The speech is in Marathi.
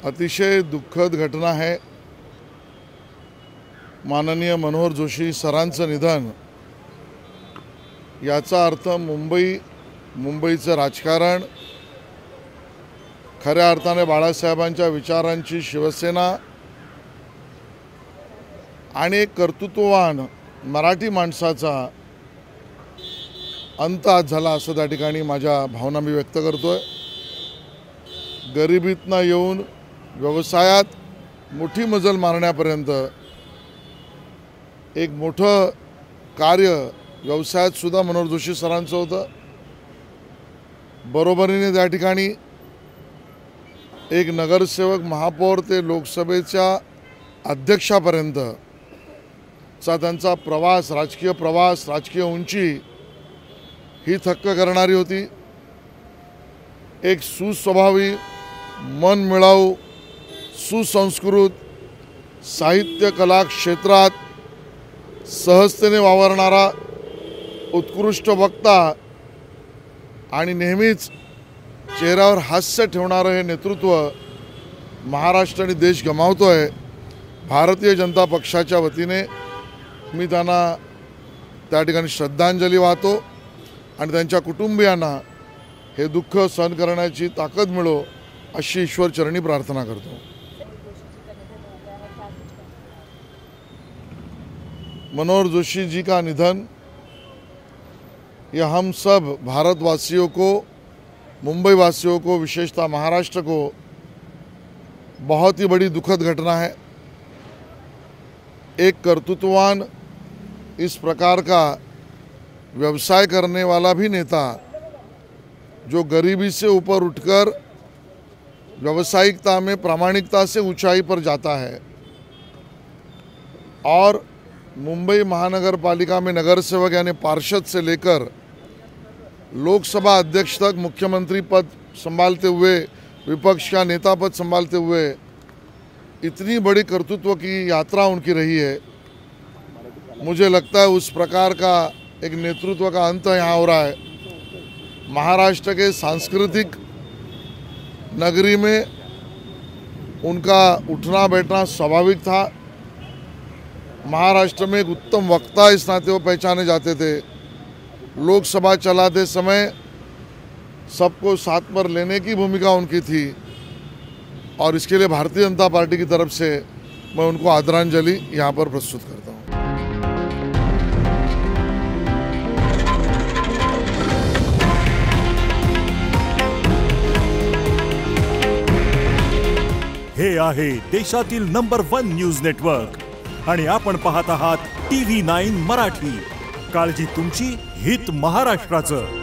अतिशय दुःखद घटना है। माननीय मनोहर जोशी सरांचं निधन याचा अर्थ मुंबईचं राजकारण, खऱ्या अर्थाने बाळासाहेबांच्या विचारांची शिवसेना आणि एक कर्तृत्ववान मराठी माणसाचा अंत आज झाला असं त्या ठिकाणी माझ्या भावना मी व्यक्त करतोय। गरिबीतनं येऊन व्यवसायात मोठी मजल मारण्यापर्यंत एक मोठं कार्य व्यवसायात सुद्धा मनोहर जोशी सरांचं होतं। बरोबरीने त्या ठिकाणी एक नगरसेवक, महापौर ते लोकसभेच्या अध्यक्षापर्यंत चा त्यांचा प्रवास, राजकीय प्रवास, राजकीय उंची ही थक्क करणारी होती। एक सुस्वभावी, मनमिळाऊ, सुसंस्कृत, साहित्य कला क्षेत्रात सहजतेने वावरणारा उत्कृष्ट वक्ता आणि नेहमीच चेहऱ्यावर हास्य ठेवणारं हे नेतृत्व महाराष्ट्र आणि देश गमावतोय। भारतीय जनता पक्षाच्या वतीने मी त्यांना त्या ठिकाणी श्रद्धांजली वाहतो आणि त्यांच्या कुटुंबियांना हे दुःख सहन करण्याची ताकद मिळो अशी ईश्वर चरणी प्रार्थना करतो। मनोहर जोशी जी का निधन यह हम सब भारतवासियों को, मुंबई वासियों को, विशेषतः महाराष्ट्र को बहुत ही बड़ी दुखद घटना है। एक कर्तृत्ववान, इस प्रकार का व्यवसाय करने वाला भी नेता जो गरीबी से ऊपर उठकर व्यावसायिकता में प्रामाणिकता से ऊंचाई पर जाता है और मुंबई महानगर पालिका में नगर सेवक यानी पार्षद से लेकर लोकसभा अध्यक्ष तक, मुख्यमंत्री पद संभालते हुए, विपक्ष का नेता पद संभालते हुए इतनी बड़ी कर्तृत्व की यात्रा उनकी रही है। मुझे लगता है उस प्रकार का एक नेतृत्व का अंत यहाँ हो रहा है। महाराष्ट्र के सांस्कृतिक नगरी में उनका उठना बैठना स्वाभाविक था। महाराष्ट्र में एक उत्तम वक्ता इस नाते वो पहचाने जाते थे। लोकसभा चलाते समय सबको साथ पर लेने की भूमिका उनकी थी और इसके लिए भारतीय जनता पार्टी की तरफ से मैं उनको आदरांजलि यहाँ पर प्रस्तुत करता हूँ। हे आहे देशातील नंबर 1 न्यूज नेटवर्क आणि आपण पाहत आहात TV9 मराठी। काळजी तुमची, हित महाराष्ट्राचं।